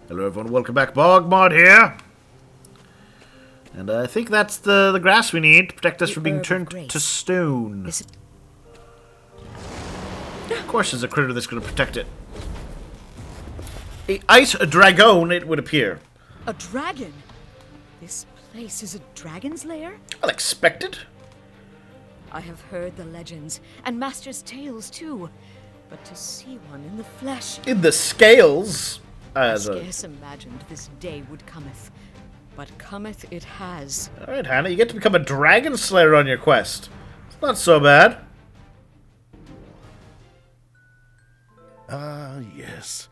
Hello everyone, welcome back. BogMod here. And I think that's the grass we need to protect us from being turned to stone. Of course there's a critter that's going to protect it. A dragon, it would appear. A dragon? This place is a dragon's lair? Well, expected. I have heard the legends, and Master's tales too. But to see one in the flesh... In the scales? I scarce imagined this day would cometh. But cometh it has. Alright, Hannah, you get to become a dragon slayer on your quest. It's not so bad. Yes.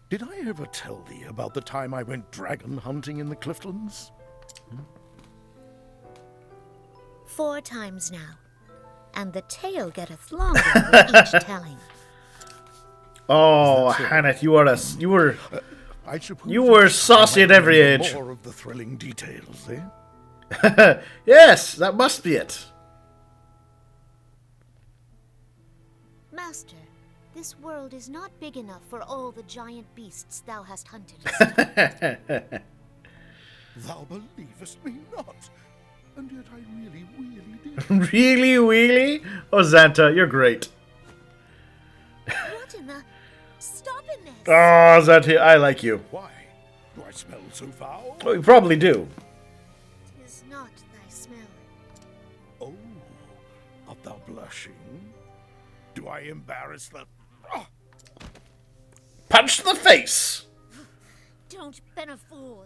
Did I ever tell thee about the time I went dragon hunting in the Cliftlands? 4 times now. And the tale getteth longer with each telling. Oh, Hannah, you were saucy at every age. More of the thrilling details, eh? Yes, that must be it. Master, this world is not big enough for all the giant beasts thou hast hunted. Thou believest me not, and yet I really did. Really, wheelie? Oh, Xanta, you're great. What in the... Stop in this! Oh, Xanta, I like you. Why? Do I smell so foul? Oh, you probably do. 'Tis not thy smell. Oh, art thou blushing? Do I embarrass the... Oh. Punch to the face! Don't been a fool.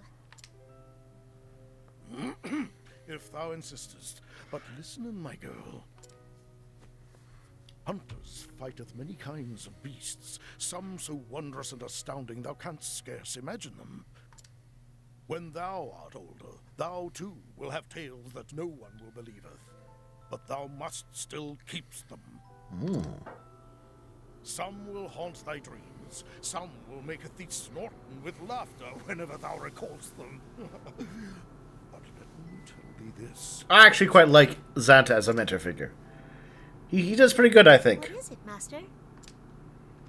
If thou insistest, but listen, my girl. Hunters fighteth many kinds of beasts, some so wondrous and astounding thou canst scarce imagine them. When thou art older, thou too will have tales that no one will believeth, but thou must still keep them. Some will haunt thy dreams, some will maketh thee snorten with laughter whenever thou recalls them. But let me tell thee this. I actually quite like Xanta as a mentor figure. He does pretty good, I think. What is it, Master?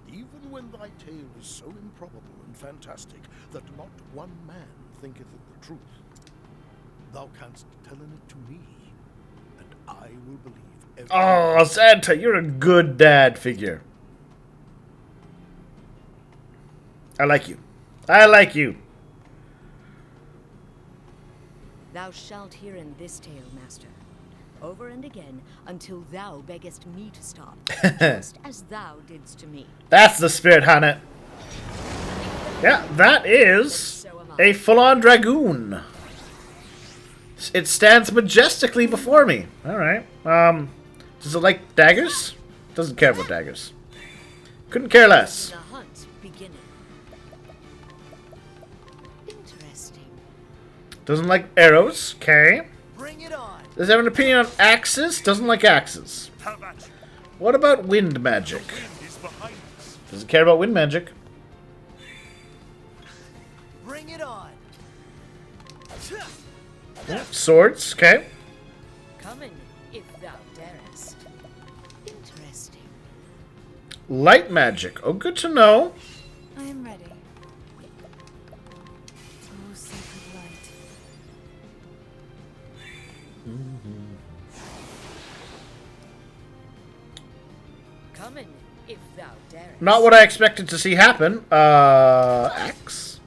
Even when thy tale is so improbable and fantastic that not one man thinketh it the truth, thou canst tell it to me, and I will believe every... Oh, Xanta, you're a good dad figure. I like you. I like you. Thou shalt hear in this tale, Master, over and again, until thou beggest me to stop, just as thou didst to me. That's the spirit, Hannah. Yeah, that is a full-on dragoon. It stands majestically before me. Alright. Does it like daggers? Doesn't care about daggers. Couldn't care less. The hunt beginning. Interesting. Doesn't like arrows. Okay. Bring it on. Does it have an opinion on axes? Doesn't like axes. How about you? What about wind magic? The wind is behind us. Doesn't care about wind magic. Bring it on. Swords. Okay. Coming, if thou darest. Interesting. Light magic. Oh, good to know. I am ready. Oh, sacred light. Coming, if thou darest. Not what I expected to see happen. Axe.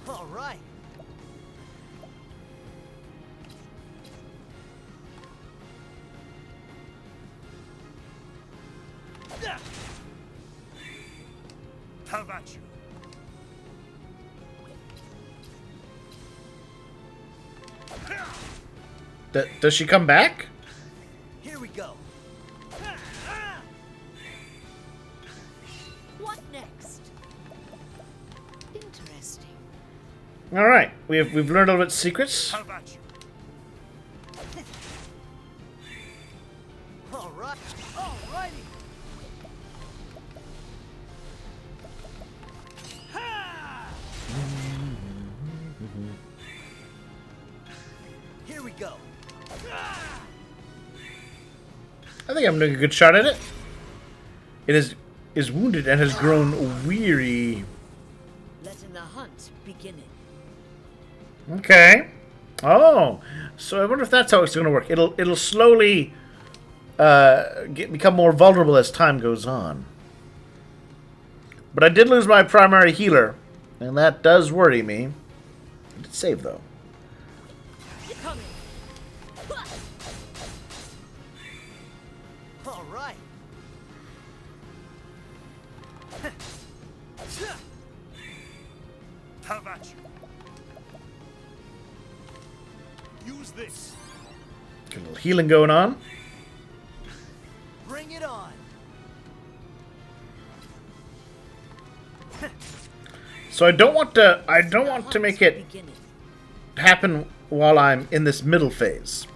All right. How about you? Does she come back? Here we go. What next? Interesting. All right. We've learned a little bit secrets. How about you? All right. All righty. Ha! Here we go. I think I'm doing a good shot at it. It is is wounded and has grown weary. Letting the hunt begin. Okay. Oh, so I wonder if that's how it's going to work. It'll slowly become more vulnerable as time goes on. But I did lose my primary healer, and that does worry me. I did save though. Coming. All right. Have at you. Use this. Get a little healing going on. Bring it on. So I don't want to make it happen while I'm in this middle phase.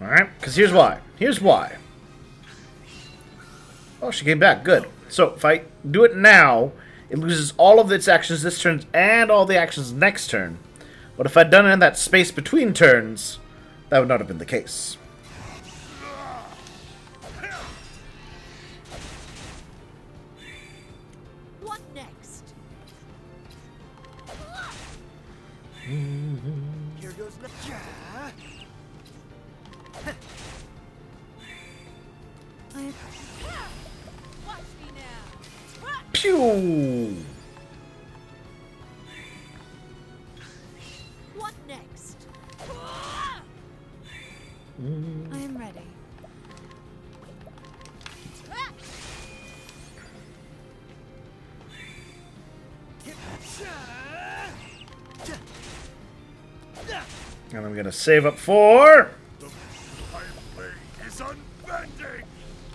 Alright? Because here's why. Here's why. Oh, she came back. Good. So if I do it now, it loses all of its actions this turn and all the actions next turn. But if I'd done it in that space between turns, that would not have been the case. What next? Here goes the. Watch me now. Pew! What next? I am ready. And I'm gonna save up for The my blade is unbending.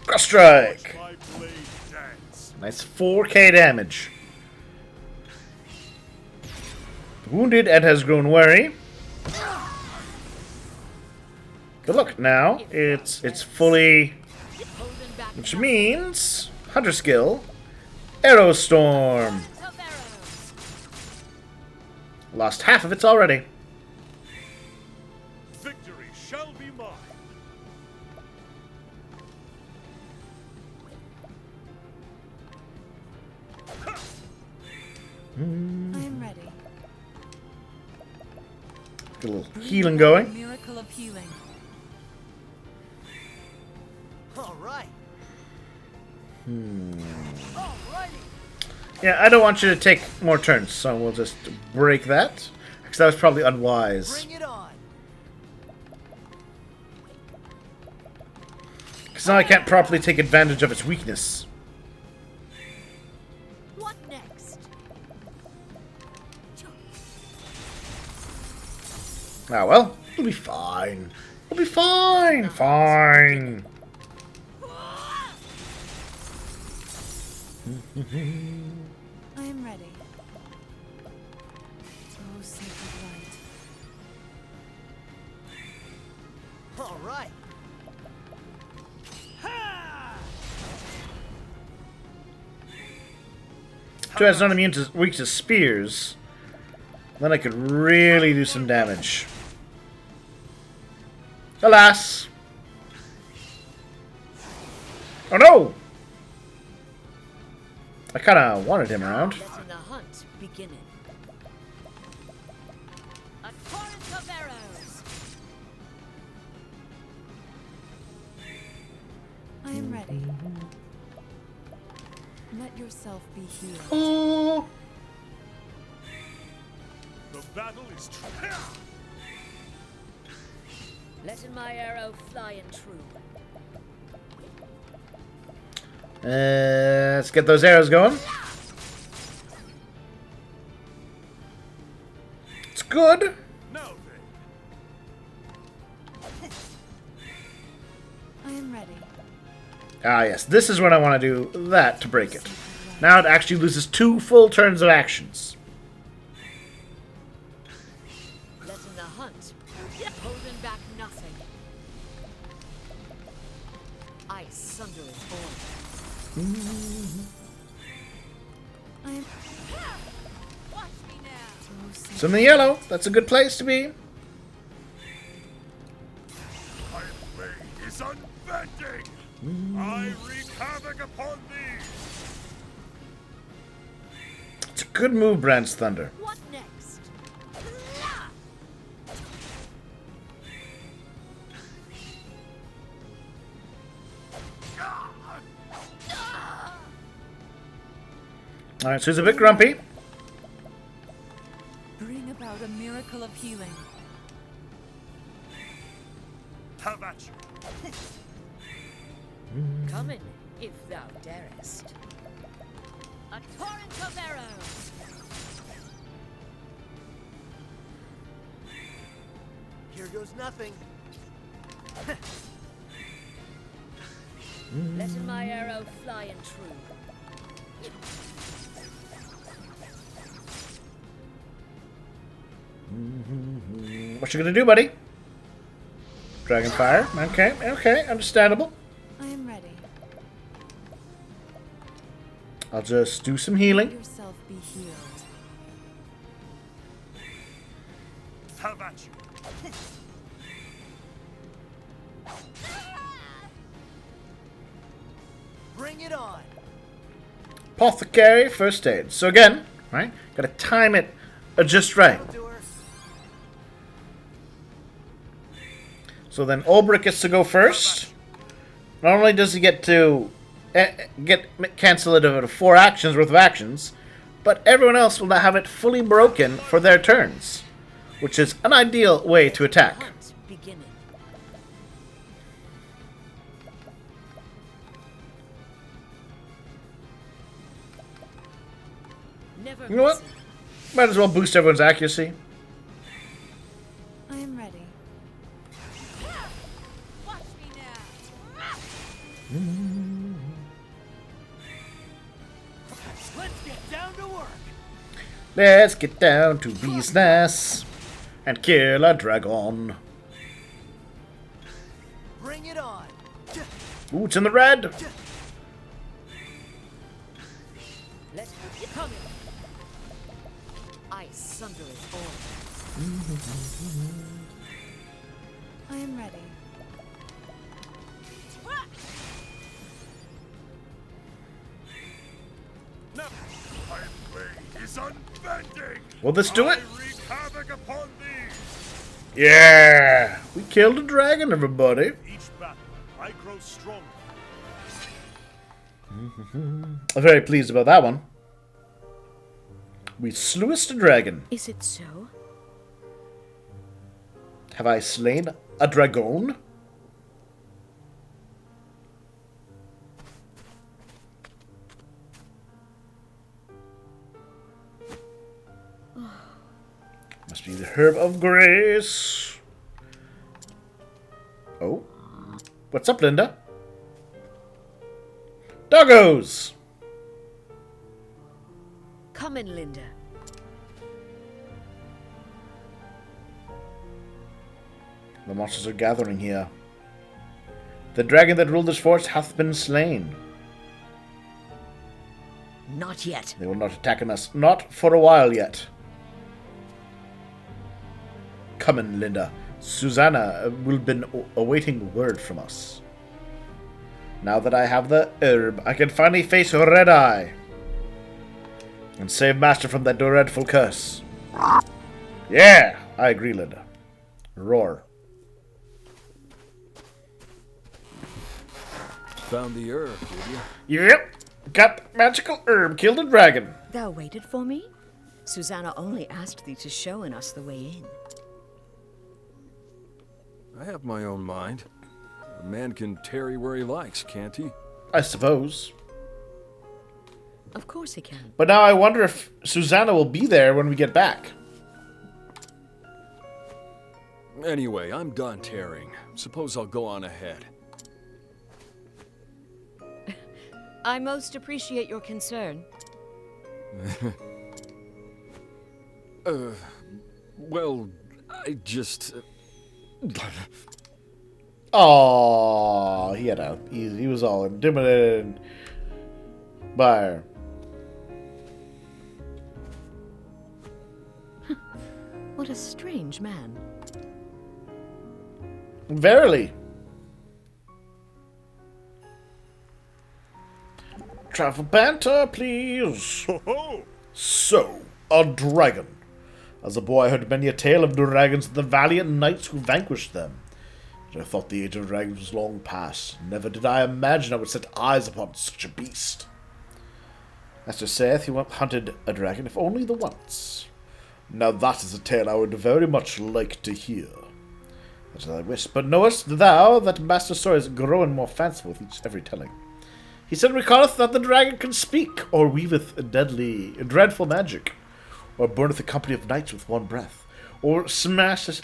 Cross Strike. My blade dance. Nice 4k damage. Wounded and has grown wary. Good luck now. It's fully, Holding back which means Hunter skill, Arrow Storm. of arrows. Lost half of it already. Victory shall be mine. I am ready. Get a little healing going. Miracle of healing. All right. Alrighty. Yeah, I don't want you to take more turns, so we'll just break that. Because that was probably unwise. Bring it on. Because now I can't properly take advantage of its weakness. What next? Ah, well, it'll be fine. It'll be fine. Fine. I am ready. Oh, sacred light. All right. Two has not immune to weak to spears. Then I could really do some damage. Alas. Oh no! I kinda wanted him around. Letting the hunt begin. A torrent of arrows. I am ready. Let yourself be healed. Oh. The battle is true. Letting my arrow fly and true. Let's get those arrows going. It's good. Now then. I am ready. Ah, yes. This is when I want to do that to break it. Now it actually loses 2 full turns of actions. Letting the hunt. Holding back nothing. I sunder is born. I am. Watch me now. Oh, sacred. So in the yellow, that's a good place to be. My blade is unbending. I wreak havoc upon these. Good move, Brand's Thunder. What next? Alright, so he's a bit grumpy. Bring about a miracle of healing. Have at you. Come in, if thou darest. A torrent of arrows! Here goes nothing. Letting my arrow fly and true. What you gonna do, buddy? Dragonfire. Okay, okay, understandable. I am ready. I'll just do some Let healing. yourself be healed. Have at you. Bring it on. Apothecary, first aid. So again, right? Gotta time it just right. That'll do her. So then Ulbrich gets to go first. Not only does he get to cancel it over 4 actions worth of actions, but everyone else will now have it fully broken for their turns, which is an ideal way to attack. Hunt beginning. Never You know what? missing. Might as well boost everyone's accuracy. I am ready. Watch me now. Let's get down to work. Let's get down to business and kill a dragon. Bring it on. Ooh, it's in the red. Let's come in. I sunder it all. I am ready. Now, my blade is unbending. Will this do it? I wreak havoc upon thee. Yeah! We killed a dragon, everybody. Each battle, I grow stronger. I'm very pleased about that one. We slewest a dragon. Is it so? Have I slain a dragon? Must be the herb of grace. Oh. What's up, Linda? Doggos! Come in, Linda. The monsters are gathering here. The dragon that ruled this forest hath been slain. Not yet. They will not attack us. Not for a while yet. Come in, Linda. Susanna will be awaiting word from us. Now that I have the herb, I can finally face Red Eye and save Master from that dreadful curse. Yeah, I agree, Linda. Roar. Found the herb, did you? Yep, got the magical herb, killed a dragon. Thou waited for me? Susanna only asked thee to show us the way in. I have my own mind. A man can tarry where he likes, can't he? I suppose. Of course he can. But now I wonder if Susanna will be there when we get back. Anyway, I'm done tarrying. Suppose I'll go on ahead. I most appreciate your concern. Well, I just... Oh, he was all intimidated by her. What a strange man. Verily. Travel banter, please. Ho ho! So, a dragon. As a boy, I heard many a tale of dragons and the valiant knights who vanquished them. But I thought the age of dragons was long past. Never did I imagine I would set eyes upon such a beast. Master saith he once hunted a dragon, if only the once. Now that is a tale I would very much like to hear. As I wish. But knowest thou that Master Story is growing more fanciful with each every telling? He said recalleth that the dragon can speak, or weaveth dreadful magic, or burneth a company of knights with one breath, or smasheth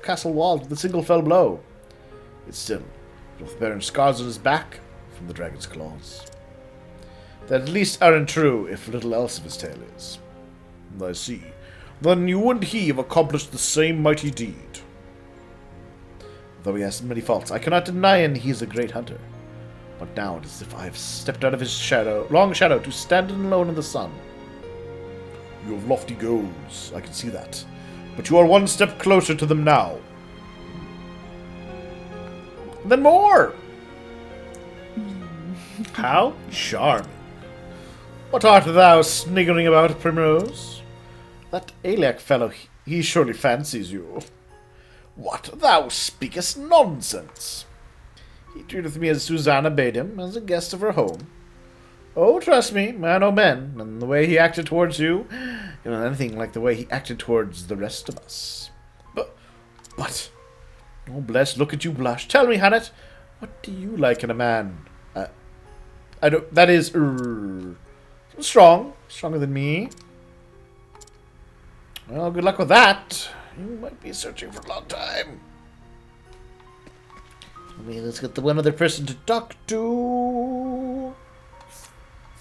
castle walls with a single fell blow. Yet still, doth bearing scars on his back from the dragon's claws. That at least aren't true, if little else of his tale is. I see. Then you and he have accomplished the same mighty deed. Though he has many faults, I cannot deny he is a great hunter. But now it is as if I have stepped out of his long shadow to stand alone in the sun. You have lofty goals, I can see that. But you are one step closer to them now. And then more! How charming. What art thou sniggering about, Primrose? That Aliac fellow, he surely fancies you. What, thou speakest nonsense! He treateth me as Susanna bade him, as a guest of her home. Oh, trust me, man o' men, and the way he acted towards you, anything like the way he acted towards the rest of us. But, oh bless, look at you blush. Tell me, Hannet, what do you like in a man? That is, stronger than me. Well, good luck with that. You might be searching for a long time. Let's get the one other person to talk to.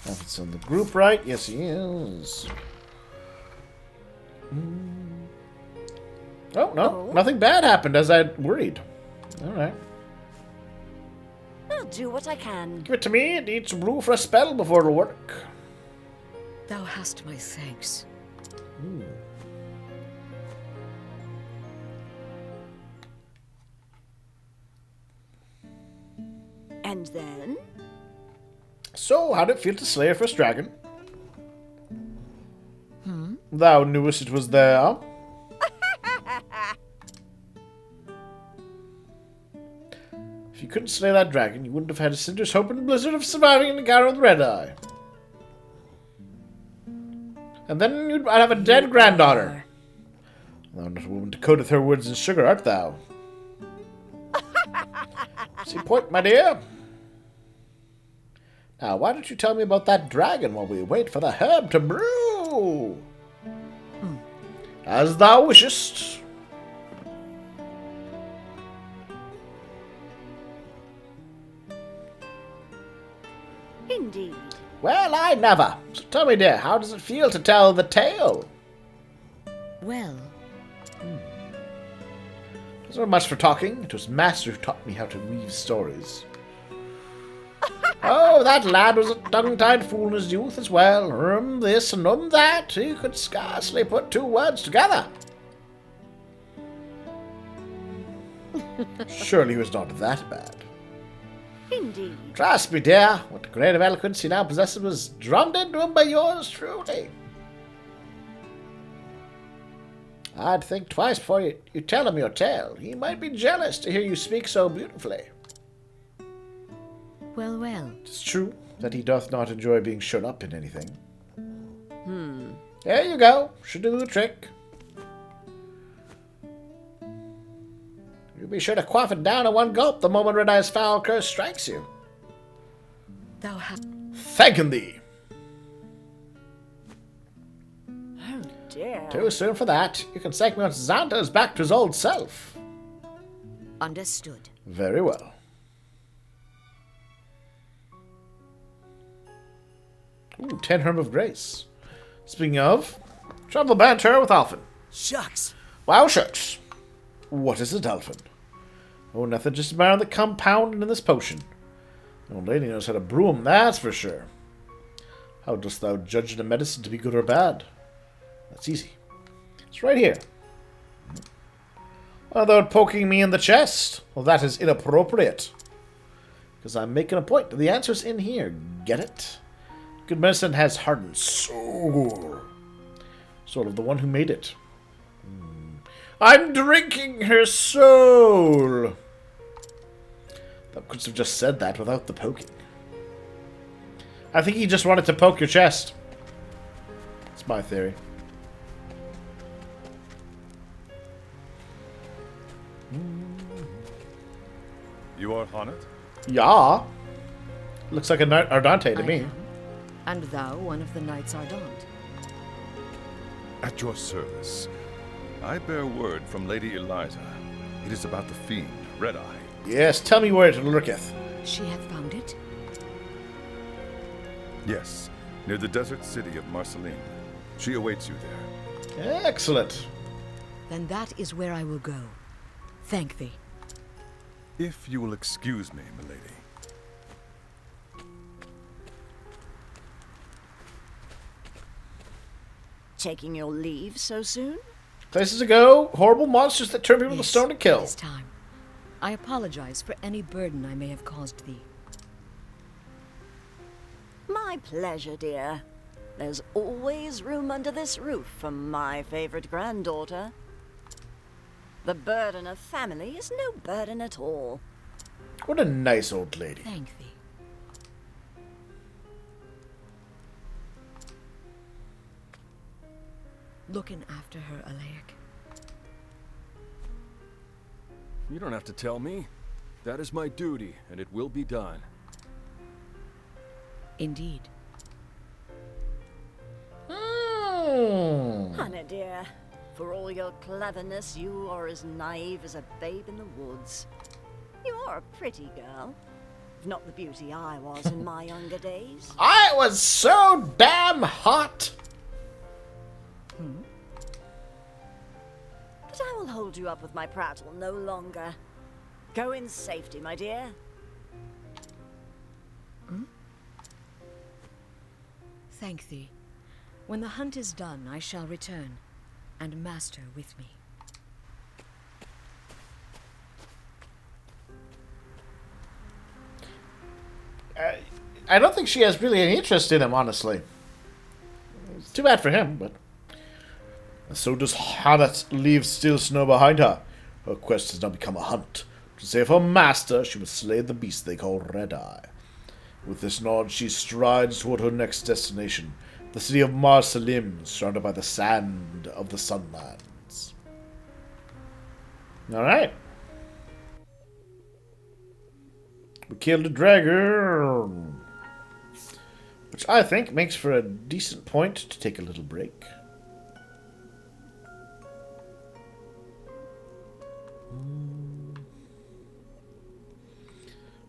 If it's in the group, right? Yes, he is. Oh, no. Nothing bad happened as I'd worried. Alright. I'll do what I can. Give it to me. It needs some brew for a spell before it'll work. Thou hast my thanks. And then? So, how'd it feel to slay a first dragon? Thou knewest it was there. If you couldn't slay that dragon, you wouldn't have had a cinder's hope and blizzard of surviving in the Garrow with Red Eye. And then I'd have a dead granddaughter. Thou not a woman to coateth her words in sugar, art thou? See point, my dear? Now, why don't you tell me about that dragon while we wait for the herb to brew? As thou wishest. Indeed. Well, I never. So tell me, dear, how does it feel to tell the tale? Well, There's not much for talking. It was Master who taught me how to weave stories. Oh, that lad was a tongue-tied fool in his youth as well. This and that. He could scarcely put two words together. Surely he was not that bad. indeed. Trust me, dear. What grade of eloquence he now possesses was drummed into him by yours truly. I'd think twice before you tell him your tale. He might be jealous to hear you speak so beautifully. Well, well. It's true that he doth not enjoy being shown up in anything. There you go. Should do the trick. You be sure to quaff it down in one gulp the moment Red Eye's foul curse strikes you. Thou hast... Thanking thee. Oh, dear. Too soon for that. You can take me once Xander's back to his old self. Understood. Very well. Ooh, 10 Herb of Grace. Speaking of, travel banter with Alphen. Shucks. Wow, shucks. What is it, Alphen? Oh, nothing, just admire the compound in this potion. The old lady knows how to brew 'em, that's for sure. How dost thou judge a medicine to be good or bad? That's easy. It's right here. Although poking me in the chest, well, that is inappropriate. Because I'm making a point. The answer's in here. Get it? Good medicine has hardened soul. Sort of the one who made it. I'm drinking her soul! That could have just said that without the poking. I think he just wanted to poke your chest. That's my theory. You are Hanet? Yeah. Looks like a Ardante to I me. am. And thou one of the Knights Ardant. At your service. I bear word from Lady Eliza. It is about the fiend, Red Eye. Yes, tell me where it lurketh. She hath found it? Yes, near the desert city of Marceline. She awaits you there. Excellent. Then that is where I will go. Thank thee. If you will excuse me, milady. Taking your leave so soon? Places to go, horrible monsters that turn people to stone to kill. It is time. I apologize for any burden I may have caused thee. My pleasure, dear. There's always room under this roof for my favorite granddaughter. The burden of family is no burden at all. What a nice old lady. Thank thee. Looking after her, Alaic. You don't have to tell me. That is my duty, and it will be done. Indeed. Hannah, dear, for all your cleverness, you are as naive as a babe in the woods. You are a pretty girl. Not the beauty I was in my younger days. I was so damn hot. But I will hold you up with my prattle no longer. Go in safety, my dear. Thank thee. When the hunt is done, I shall return, and Master with me. I don't think she has really any interest in him, honestly. It's too bad for him, but... So does Hanet leave still snow behind her. Her quest has now become a hunt. To save her master, she must slay the beast they call Red Eye. With this nod, she strides toward her next destination, the city of Marcelim, surrounded by the sand of the Sunlands. Alright. We killed a dragon. Which I think makes for a decent point to take a little break.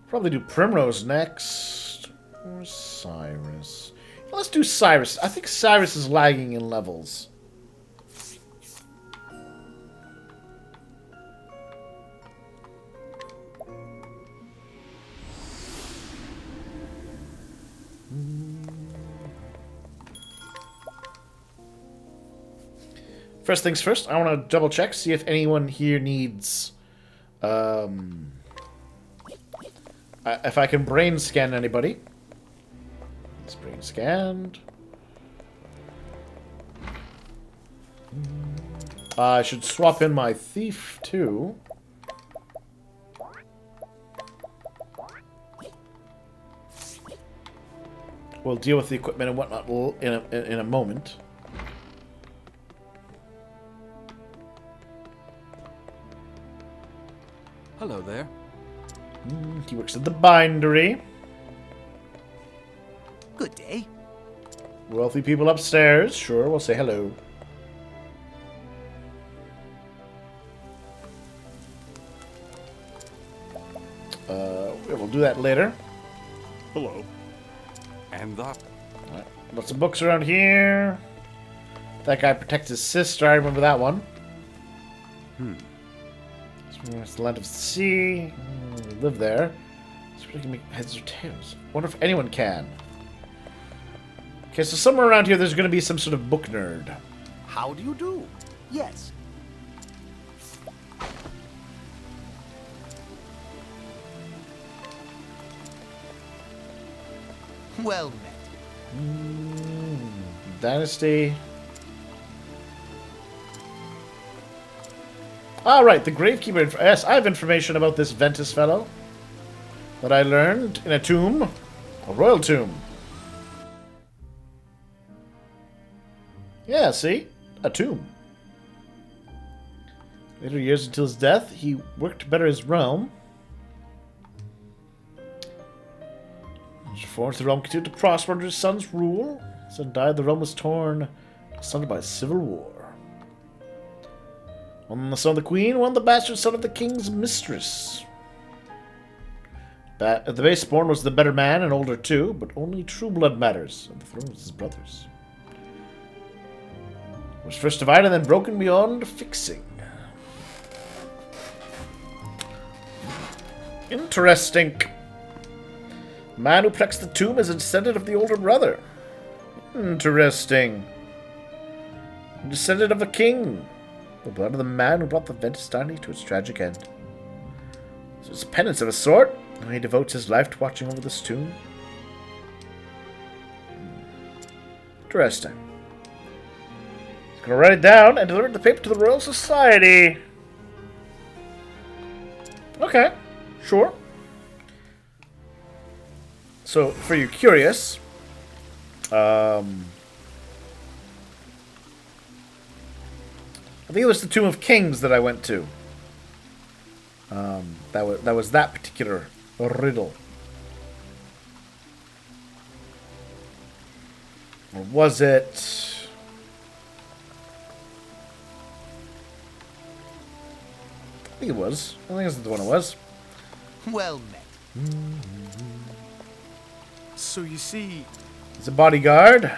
Probably do Primrose next. Or Cyrus. Let's do Cyrus. I think Cyrus is lagging in levels. First things first, I want to double check, see if anyone here needs... if I can brain scan anybody. It's brain scanned. I should swap in my thief, too. We'll deal with the equipment and whatnot in a moment. Hello there. He works at the bindery. Good day. Wealthy people upstairs. Sure, we'll say hello. We'll do that later. Hello. And the... Alright, lots of books around here. That guy protects his sister. I remember that one. It's the land of the sea. We live there. So we can make heads or tails. Wonder if anyone can. Okay, so somewhere around here there's going to be some sort of book nerd. How do you do? Yes. Well met. Dynasty. All right, the Gravekeeper. Yes, I have information about this Ventus fellow that I learned in a tomb, a royal tomb. Yeah, see? A tomb. Later years until his death, he worked to better his realm. His reforms the realm continued to prosper under his son's rule. His son died, the realm was torn asunder by a civil war. One the son of the queen, one the bastard son of the king's mistress. The base born was the better man and older too, but only true blood matters, and the throne was his brother's. It was first divided and then broken beyond fixing. Interesting. The man who protects the tomb is a descendant of the older brother. Interesting. A descendant of a king. The blood of the man who brought the Ventus dynasty to its tragic end. So it's penance of a sort, and he devotes his life to watching over this tomb. Interesting. He's gonna write it down and deliver the paper to the Royal Society. Okay, sure. So, for you curious, I think it was the Tomb of Kings that I went to. That was that particular riddle. Or was it? I think it was. I think that's the one it was. Well met. So you see... He's a bodyguard.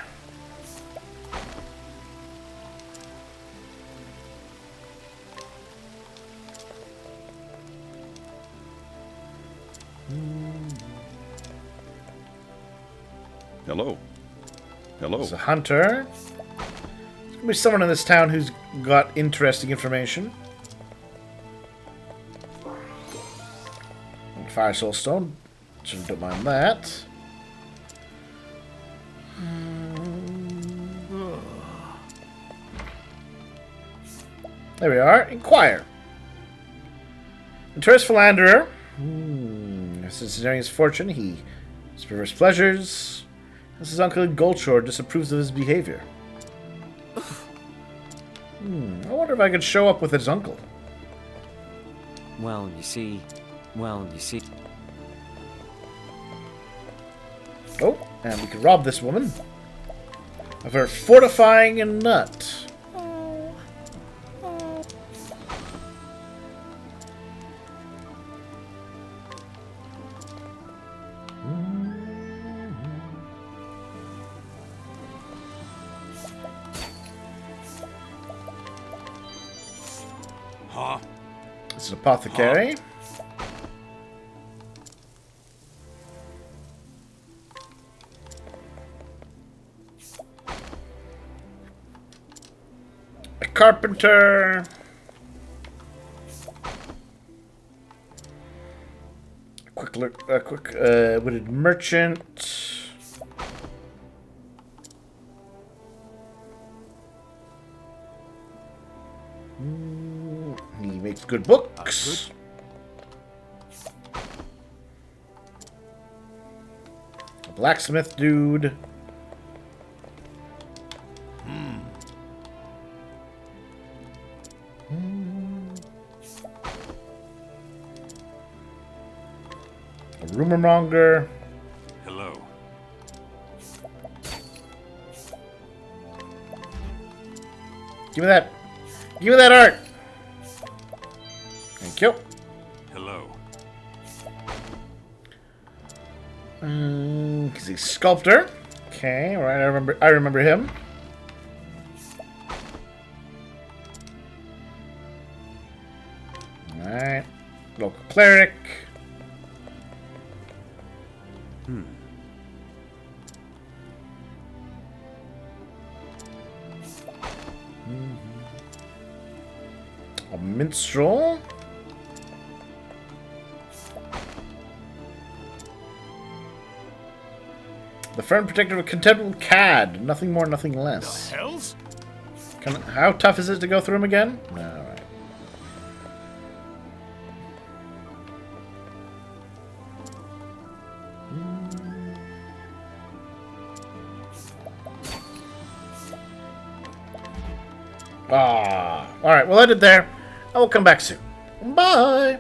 Hello. Hello. He's a hunter. There's gonna be someone in this town who's got interesting information. Fire soul stone. Shouldn't don't mind that. There we are. Inquire. Interest philanderer. Since during his fortune, he has perverse pleasures. As his uncle in Goldshore disapproves of his behavior. I wonder if I could show up with his uncle. Well, you see... Oh, and we can rob this woman of her fortifying nut. Huh? It's an apothecary. A carpenter. A quick witted merchant. He makes good books. A blacksmith dude. A rumor monger. Hello. Give me that. Give me that art. Thank you. Hello. He's a sculptor. Okay, right. I remember him. All right. Local cleric. A minstrel. The friend protector of a contemptible cad. Nothing more, nothing less. The hells? How tough is it to go through him again? Alright. Ah. Alright, we'll end it there. I will come back soon. Bye!